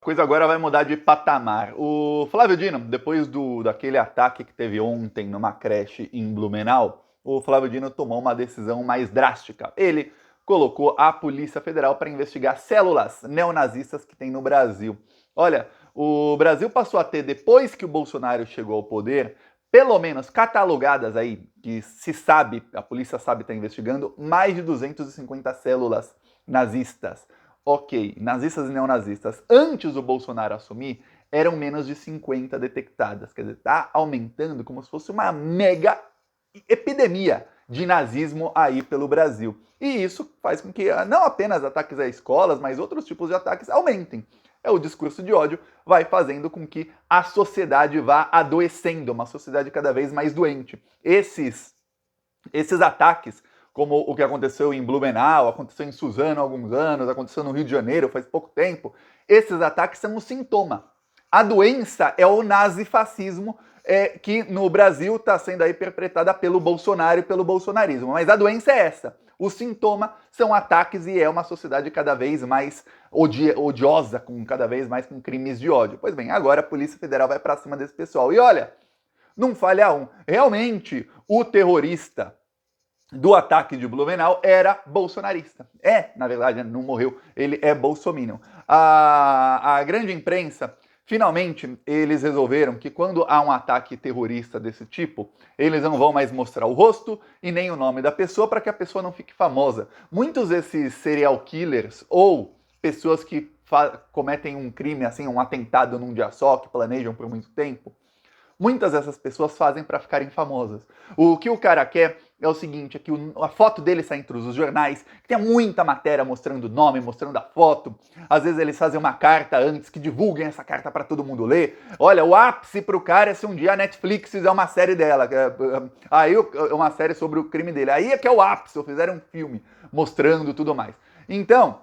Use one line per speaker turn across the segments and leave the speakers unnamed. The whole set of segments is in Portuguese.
A coisa agora vai mudar de patamar. O Flávio Dino, depois daquele ataque que teve ontem numa creche em Blumenau, o Flávio Dino tomou uma decisão mais drástica. Ele colocou a Polícia Federal para investigar células neonazistas que tem no Brasil. Olha, o Brasil passou a ter, depois que o Bolsonaro chegou ao poder, pelo menos catalogadas aí, que se sabe, a polícia sabe estar investigando, mais de 250 células nazistas. Ok, nazistas e neonazistas, antes do Bolsonaro assumir, eram menos de 50 detectadas. Quer dizer, está aumentando como se fosse uma mega epidemia de nazismo aí pelo Brasil. E isso faz com que não apenas ataques a escolas, mas outros tipos de ataques aumentem. O discurso de ódio vai fazendo com que a sociedade vá adoecendo, uma sociedade cada vez mais doente. Esses ataques, como o que aconteceu em Blumenau, aconteceu em Suzano há alguns anos, aconteceu no Rio de Janeiro faz pouco tempo, esses ataques são um sintoma. A doença é o nazifascismo, que no Brasil está sendo aí perpetrada pelo Bolsonaro e pelo bolsonarismo. Mas a doença é essa. O sintoma são ataques e é uma sociedade cada vez mais odiosa, cada vez mais com crimes de ódio. Pois bem, agora a Polícia Federal vai para cima desse pessoal. E olha, não falha um. Realmente, o terrorista do ataque de Blumenau era bolsonarista. Na verdade, não morreu, ele é bolsominion. A grande imprensa, finalmente, eles resolveram que quando há um ataque terrorista desse tipo, eles não vão mais mostrar o rosto e nem o nome da pessoa para que a pessoa não fique famosa. Muitos desses serial killers ou pessoas que cometem um crime, assim, um atentado num dia só, que planejam por muito tempo, muitas dessas pessoas fazem para ficarem famosas. O que o cara quer é o seguinte, é que a foto dele sai entre os jornais, que tem muita matéria mostrando o nome, mostrando a foto. Às vezes eles fazem uma carta antes, que divulguem essa carta para todo mundo ler. Olha, o ápice pro cara é se um dia a Netflix fizer uma série dela, aí uma série sobre o crime dele. Aí é que é o ápice, ou fizeram um filme mostrando tudo mais. Então,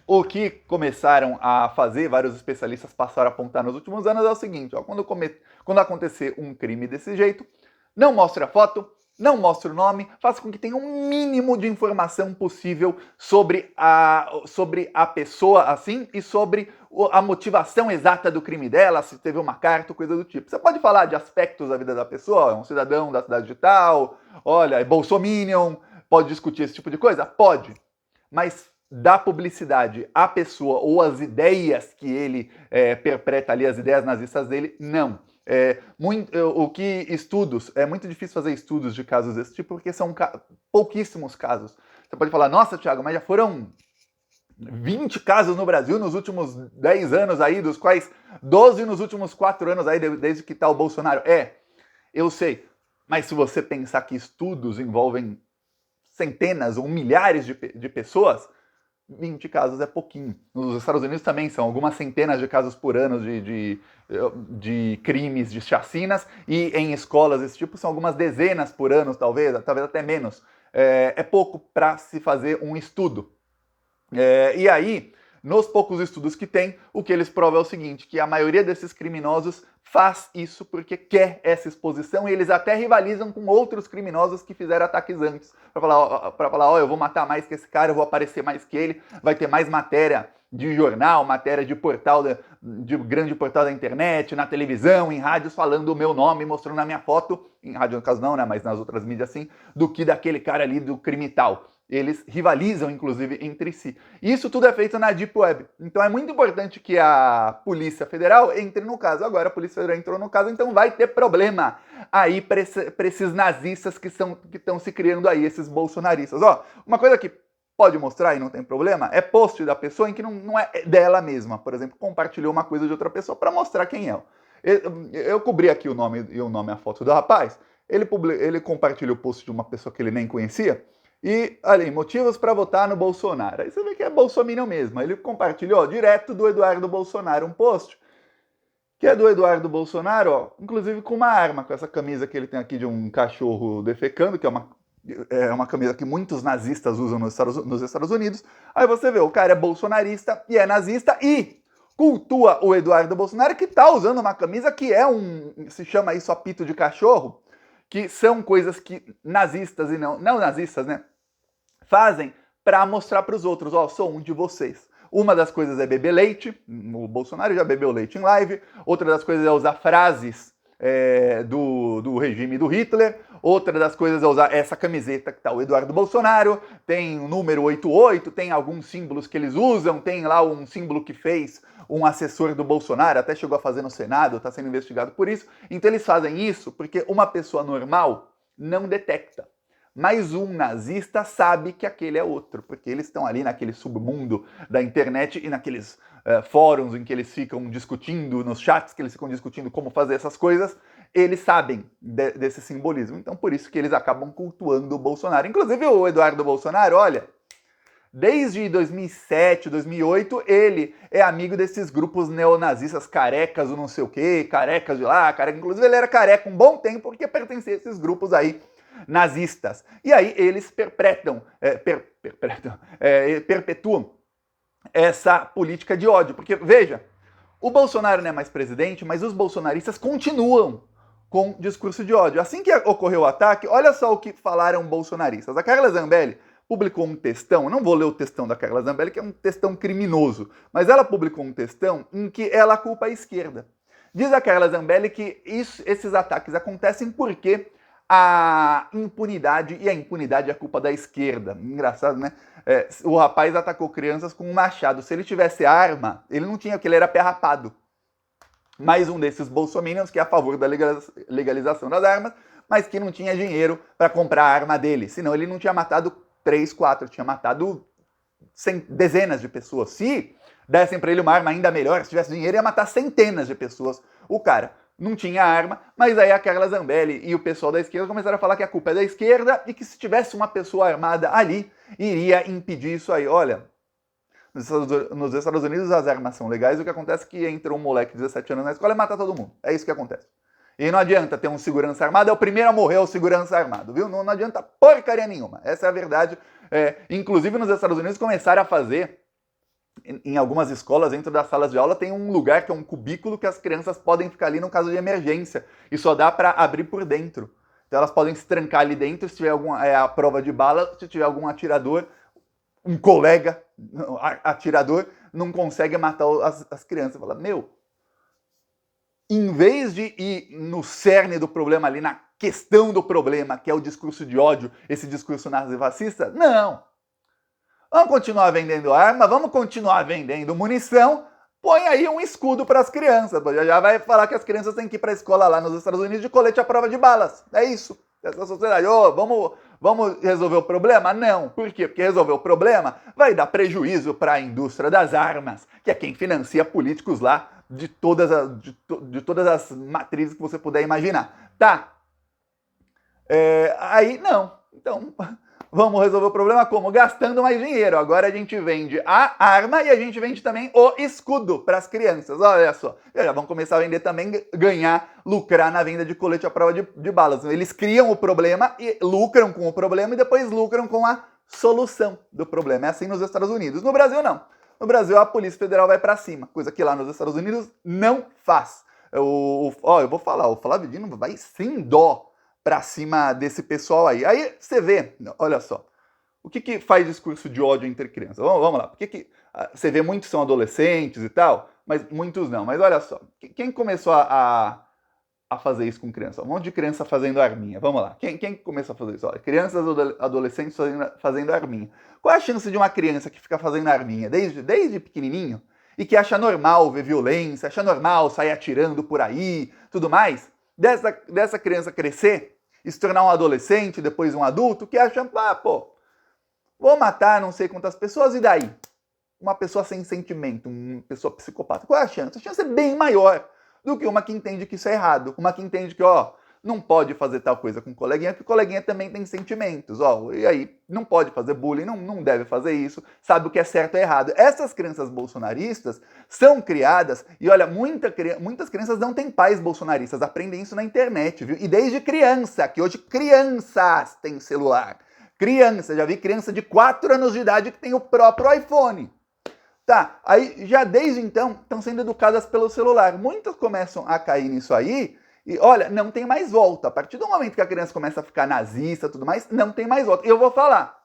o que começaram a fazer, vários especialistas passaram a apontar nos últimos anos, é o seguinte, ó, quando acontecer um crime desse jeito, não mostre a foto, não mostre o nome, faça com que tenha um mínimo de informação possível sobre a pessoa, assim, e sobre a motivação exata do crime dela, se teve uma carta, coisa do tipo. Você pode falar de aspectos da vida da pessoa, é um cidadão da cidade de tal, olha, é bolsominion, pode discutir esse tipo de coisa? Pode, mas dar publicidade à pessoa ou às ideias que ele perpetra ali, as ideias nazistas dele, não. É muito difícil fazer estudos de casos desse tipo, porque são pouquíssimos casos. Você pode falar, nossa, Thiago, mas já foram 20 casos no Brasil nos últimos 10 anos aí, dos quais 12 nos últimos 4 anos aí, desde que tá o Bolsonaro. Eu sei, mas se você pensar que estudos envolvem centenas ou milhares de pessoas, 20 casos é pouquinho. Nos Estados Unidos também são algumas centenas de casos por ano de crimes, de chacinas, e em escolas desse tipo são algumas dezenas por ano, talvez até menos. É pouco para se fazer um estudo. E aí, nos poucos estudos que tem, o que eles provam é o seguinte, que a maioria desses criminosos faz isso porque quer essa exposição, e eles até rivalizam com outros criminosos que fizeram ataques antes, para falar, ó, eu vou matar mais que esse cara, eu vou aparecer mais que ele, vai ter mais matéria de jornal, matéria de portal, de grande portal da internet, na televisão, em rádios, falando o meu nome, mostrando a minha foto, em rádio no caso não, né, mas nas outras mídias sim, do que daquele cara ali do crime tal. Eles rivalizam, inclusive, entre si. Isso tudo é feito na Deep Web. Então é muito importante que a Polícia Federal entre no caso. Agora a Polícia Federal entrou no caso, então vai ter problema aí para esses nazistas que estão se criando aí, esses bolsonaristas. Ó, uma coisa que pode mostrar e não tem problema é post da pessoa em que não é dela mesma. Por exemplo, compartilhou uma coisa de outra pessoa para mostrar quem é. Eu cobri aqui o nome e a foto do rapaz. Ele compartilhou o post de uma pessoa que ele nem conhecia. E, ali, motivos para votar no Bolsonaro. Aí você vê que é bolsominion mesmo. Ele compartilhou direto do Eduardo Bolsonaro um post, que é do Eduardo Bolsonaro, ó, inclusive com uma arma, com essa camisa que ele tem aqui de um cachorro defecando, que é uma camisa que muitos nazistas usam nos Estados Unidos. Aí você vê, o cara é bolsonarista e é nazista e cultua o Eduardo Bolsonaro, que tá usando uma camisa que se chama isso apito de cachorro, que são coisas que nazistas e não nazistas, né, fazem para mostrar para os outros, ó, sou um de vocês. Uma das coisas é beber leite, o Bolsonaro já bebeu leite em live. Outra das coisas é usar frases do regime do Hitler. Outra das coisas é usar essa camiseta que tá o Eduardo Bolsonaro. Tem o número 88, tem alguns símbolos que eles usam, tem lá um símbolo que fez um assessor do Bolsonaro, até chegou a fazer no Senado, está sendo investigado por isso. Então eles fazem isso porque uma pessoa normal não detecta. Mas um nazista sabe que aquele é outro, porque eles estão ali naquele submundo da internet e naqueles fóruns em que eles ficam discutindo, nos chats que eles ficam discutindo como fazer essas coisas, eles sabem desse simbolismo. Então por isso que eles acabam cultuando o Bolsonaro. Inclusive o Eduardo Bolsonaro, olha, desde 2007, 2008, ele é amigo desses grupos neonazistas carecas, ou não sei o quê, carecas de lá, careca. Inclusive ele era careca um bom tempo porque pertencia a esses grupos aí nazistas. E aí eles perpetuam essa política de ódio. Porque, veja, o Bolsonaro não é mais presidente, mas os bolsonaristas continuam com discurso de ódio. Assim que ocorreu o ataque, olha só o que falaram bolsonaristas. A Carla Zambelli publicou um textão, eu não vou ler o textão da Carla Zambelli, que é um textão criminoso, mas ela publicou um textão em que ela culpa a esquerda. Diz a Carla Zambelli que esses ataques acontecem porque a impunidade, e a impunidade é culpa da esquerda. Engraçado, né? O rapaz atacou crianças com um machado. Se ele tivesse arma, ele não tinha, porque ele era pé rapado. Mais um desses bolsominions que é a favor da legalização das armas, mas que não tinha dinheiro para comprar a arma dele. Senão ele não tinha matado 3, 4, tinha matado dezenas de pessoas. Se dessem para ele uma arma ainda melhor, se tivesse dinheiro, ia matar centenas de pessoas. O cara não tinha arma, mas aí a Carla Zambelli e o pessoal da esquerda começaram a falar que a culpa é da esquerda e que se tivesse uma pessoa armada ali, iria impedir isso aí. Olha, nos Estados Unidos as armas são legais, o que acontece é que entra um moleque de 17 anos na escola e mata todo mundo. É isso que acontece. E não adianta ter um segurança armado, é o primeiro a morrer o segurança armado, viu? Não adianta porcaria nenhuma. Essa é a verdade. Inclusive nos Estados Unidos começaram a fazer, em algumas escolas, dentro das salas de aula, tem um lugar que é um cubículo que as crianças podem ficar ali no caso de emergência. E só dá para abrir por dentro. Então elas podem se trancar ali dentro se tiver a prova de bala, se tiver algum atirador, um colega atirador, não consegue matar as crianças. Fala, meu, em vez de ir no cerne do problema ali, na questão do problema, que é o discurso de ódio, esse discurso nazi-fascista, não. Vamos continuar vendendo arma, vamos continuar vendendo munição, põe aí um escudo para as crianças. Já vai falar que as crianças têm que ir para a escola lá nos Estados Unidos de colete à prova de balas. É isso. Essa sociedade, vamos resolver o problema? Não. Por quê? Porque resolver o problema vai dar prejuízo para a indústria das armas, que é quem financia políticos lá de todas as matrizes que você puder imaginar. Tá? Aí não. Então, vamos resolver o problema como? Gastando mais dinheiro. Agora a gente vende a arma e a gente vende também o escudo para as crianças. Olha só. Já vão começar a vender também, lucrar na venda de colete à prova de balas. Eles criam o problema e lucram com o problema e depois lucram com a solução do problema. É assim nos Estados Unidos. No Brasil, não. No Brasil, a Polícia Federal vai para cima, coisa que lá nos Estados Unidos não faz. Eu vou falar, o Flávio Dino vai sem dó para cima desse pessoal aí. Aí você vê, olha só, o que faz discurso de ódio entre crianças? Vamos lá, porque você vê muitos são adolescentes e tal, mas muitos não. Mas olha só, quem começou a fazer isso com criança? Um monte de criança fazendo arminha. Vamos lá, quem começou a fazer isso? Olha, crianças adolescentes fazendo arminha. Qual é a chance de uma criança que fica fazendo arminha desde pequenininho e que acha normal ver violência, acha normal sair atirando por aí, tudo mais, dessa criança crescer e se tornar um adolescente, depois um adulto, que acha, vou matar não sei quantas pessoas, e daí? Uma pessoa sem sentimento, uma pessoa psicopata. Qual é a chance? A chance é bem maior do que uma que entende que isso é errado, uma que entende que, não pode fazer tal coisa com o coleguinha, porque o coleguinha também tem sentimentos, e aí não pode fazer bullying, não deve fazer isso, sabe o que é certo e errado. Essas crianças bolsonaristas são criadas, e olha, muitas crianças não têm pais bolsonaristas, aprendem isso na internet, viu? E desde criança, que hoje crianças têm celular. Criança, já vi criança de 4 anos de idade que tem o próprio iPhone. Tá, aí já desde então estão sendo educadas pelo celular. Muitas começam a cair nisso aí, e olha, não tem mais volta. A partir do momento que a criança começa a ficar nazista e tudo mais, não tem mais volta. E eu vou falar,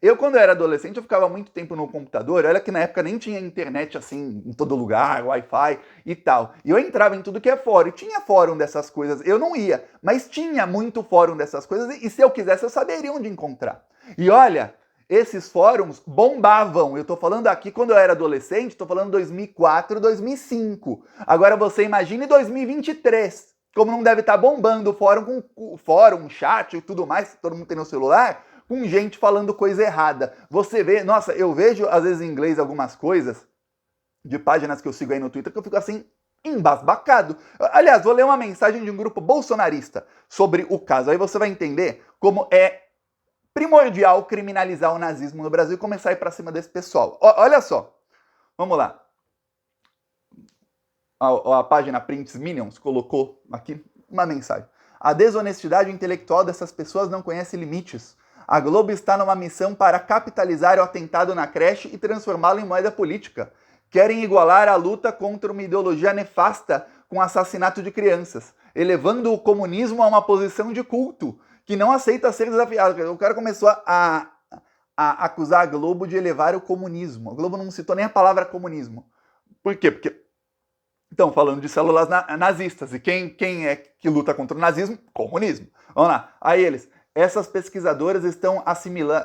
Eu, quando eu era adolescente, eu ficava muito tempo no computador. Olha que na época nem tinha internet assim em todo lugar, Wi-Fi e tal. E eu entrava em tudo que é fórum. E tinha fórum dessas coisas. Eu não ia, mas tinha muito fórum dessas coisas. E se eu quisesse, eu saberia onde encontrar. E olha, esses fóruns bombavam. Eu tô falando aqui quando eu era adolescente, tô falando 2004, 2005. Agora você imagine 2023. Como não deve estar bombando o fórum com fórum, chat e tudo mais, todo mundo tem no celular, com gente falando coisa errada. Você vê, nossa, eu vejo às vezes em inglês algumas coisas de páginas que eu sigo aí no Twitter que eu fico assim embasbacado. Aliás, vou ler uma mensagem de um grupo bolsonarista sobre o caso. Aí você vai entender como é primordial criminalizar o nazismo no Brasil e começar a ir para cima desse pessoal. Olha só, vamos lá. A página Prints Minions colocou aqui uma mensagem. A desonestidade intelectual dessas pessoas não conhece limites. A Globo está numa missão para capitalizar o atentado na creche e transformá-lo em moeda política. Querem igualar a luta contra uma ideologia nefasta com o assassinato de crianças, elevando o comunismo a uma posição de culto, que não aceita ser desafiado. O cara começou a acusar a Globo de elevar o comunismo. A Globo não citou nem a palavra comunismo. Por quê? Porque estão falando de células nazistas. E quem é que luta contra o nazismo? Comunismo. Vamos lá. Aí eles. Essas pesquisadoras estão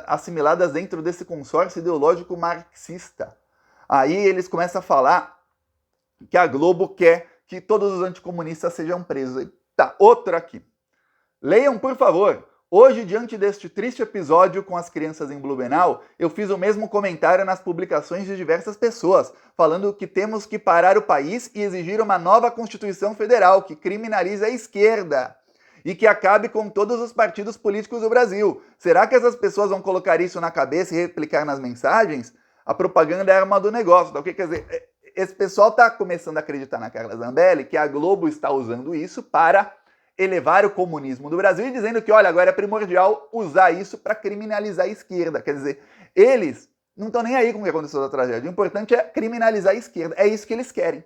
assimiladas dentro desse consórcio ideológico marxista. Aí eles começam a falar que a Globo quer que todos os anticomunistas sejam presos. Tá, outro aqui. Leiam, por favor. Hoje, diante deste triste episódio com as crianças em Blumenau, eu fiz o mesmo comentário nas publicações de diversas pessoas, falando que temos que parar o país e exigir uma nova Constituição Federal que criminalize a esquerda e que acabe com todos os partidos políticos do Brasil. Será que essas pessoas vão colocar isso na cabeça e replicar nas mensagens? A propaganda é a arma do negócio. Então, o que quer dizer? Esse pessoal está começando a acreditar na Carla Zambelli que a Globo está usando isso para elevar o comunismo do Brasil e dizendo que, olha, agora é primordial usar isso para criminalizar a esquerda. Quer dizer, eles não estão nem aí com o que aconteceu da tragédia. O importante é criminalizar a esquerda. É isso que eles querem.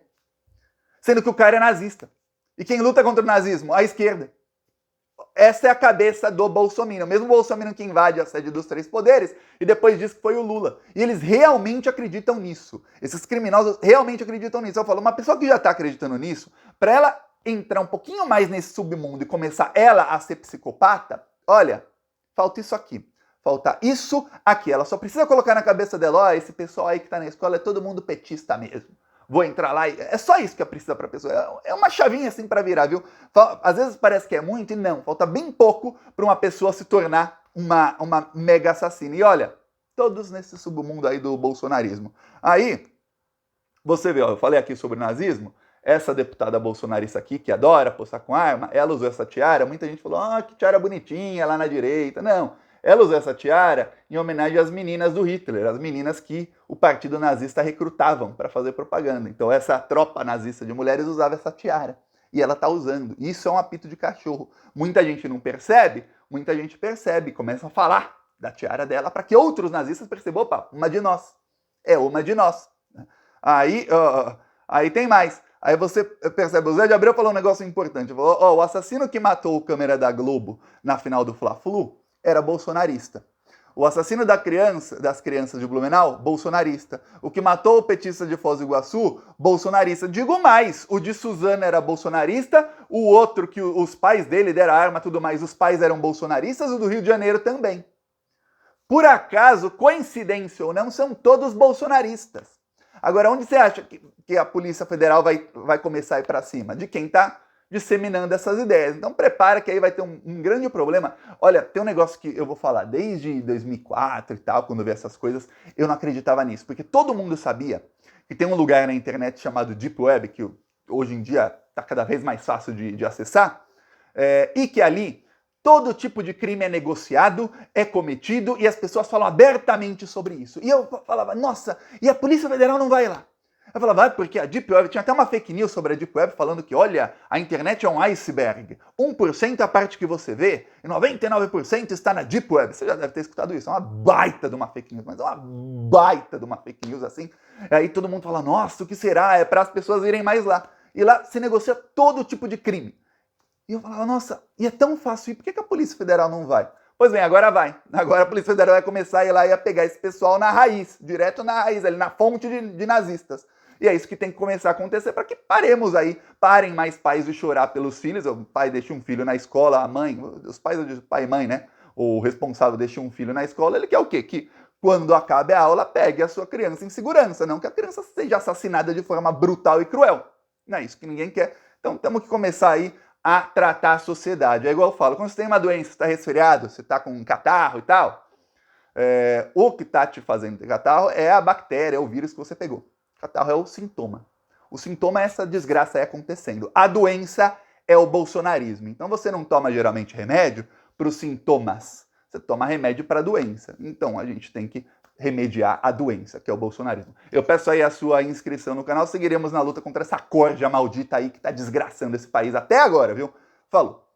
Sendo que o cara é nazista. E quem luta contra o nazismo? A esquerda. Essa é a cabeça do Bolsonaro. Mesmo o Bolsonaro que invade a sede dos três poderes e depois diz que foi o Lula. E eles realmente acreditam nisso. Esses criminosos realmente acreditam nisso. Eu falo, uma pessoa que já está acreditando nisso, para ela entrar um pouquinho mais nesse submundo e começar ela a ser psicopata, olha, falta isso aqui. Falta isso aqui. Ela só precisa colocar na cabeça dela, ó, esse pessoal aí que tá na escola é todo mundo petista mesmo. Vou entrar lá e... É só isso que precisa pra pessoa. É uma chavinha assim pra virar, viu? Às vezes parece que é muito e não. Falta bem pouco pra uma pessoa se tornar uma mega assassina. E olha, todos nesse submundo aí do bolsonarismo. Aí, você vê, ó, eu falei aqui sobre nazismo. Essa deputada bolsonarista aqui, que adora postar com arma, ela usou essa tiara. Muita gente falou, ah, que tiara bonitinha lá na direita. Não, ela usou essa tiara em homenagem às meninas do Hitler, as meninas que o partido nazista recrutavam para fazer propaganda. Então essa tropa nazista de mulheres usava essa tiara. E ela está usando. Isso é um apito de cachorro. Muita gente não percebe, muita gente percebe, começa a falar da tiara dela para que outros nazistas percebam, opa, uma de nós. É uma de nós. Aí tem mais. Aí você percebe, o Zé de Abreu falou um negócio importante. Falou, ó, o assassino que matou o câmera da Globo na final do Fla-Flu era bolsonarista. O assassino das crianças de Blumenau, bolsonarista. O que matou o petista de Foz do Iguaçu, bolsonarista. Digo mais, o de Suzano era bolsonarista, o outro que os pais dele deram arma e tudo mais, os pais eram bolsonaristas, o do Rio de Janeiro também. Por acaso, coincidência ou não, são todos bolsonaristas. Agora, onde você acha que a Polícia Federal vai começar a ir para cima? De quem está disseminando essas ideias. Então prepara que aí vai ter um grande problema. Olha, tem um negócio que eu vou falar desde 2004 e tal, quando eu vi essas coisas, eu não acreditava nisso, porque todo mundo sabia que tem um lugar na internet chamado Deep Web, que hoje em dia está cada vez mais fácil de acessar, e que ali todo tipo de crime é negociado, é cometido, e as pessoas falam abertamente sobre isso. E eu falava, nossa, e a Polícia Federal não vai lá? Eu falava, vai, porque a Deep Web, tinha até uma fake news sobre a Deep Web falando que, olha, a internet é um iceberg. 1% é a parte que você vê, e 99% está na Deep Web. Você já deve ter escutado isso, é uma baita de uma fake news, mas é uma baita de uma fake news assim. E aí todo mundo fala, nossa, o que será? É para as pessoas irem mais lá. E lá se negocia todo tipo de crime. E eu falava, nossa, e é tão fácil ir, por que a Polícia Federal não vai? Pois bem, agora vai. Agora a Polícia Federal vai começar a ir lá e a pegar esse pessoal na raiz, direto na raiz, ali na fonte de nazistas. E é isso que tem que começar a acontecer para que paremos aí, parem mais pais de chorar pelos filhos. O pai deixa um filho na escola, a mãe, os pais, pai e mãe, né? O responsável deixa um filho na escola, ele quer o quê? Que quando acabe a aula, pegue a sua criança em segurança, não que a criança seja assassinada de forma brutal e cruel. Não é isso que ninguém quer. Então temos que começar aí a tratar a sociedade. É igual eu falo, quando você tem uma doença, você está resfriado, você está com um catarro e tal, o que está te fazendo ter catarro é a bactéria, é o vírus que você pegou. Catarro é o sintoma. O sintoma é essa desgraça aí acontecendo. A doença é o bolsonarismo. Então você não toma geralmente remédio para os sintomas. Você toma remédio para a doença. Então a gente tem que remediar a doença, que é o bolsonarismo. Eu peço aí a sua inscrição no canal. Seguiremos na luta contra essa corja maldita aí que está desgraçando esse país até agora, viu? Falou!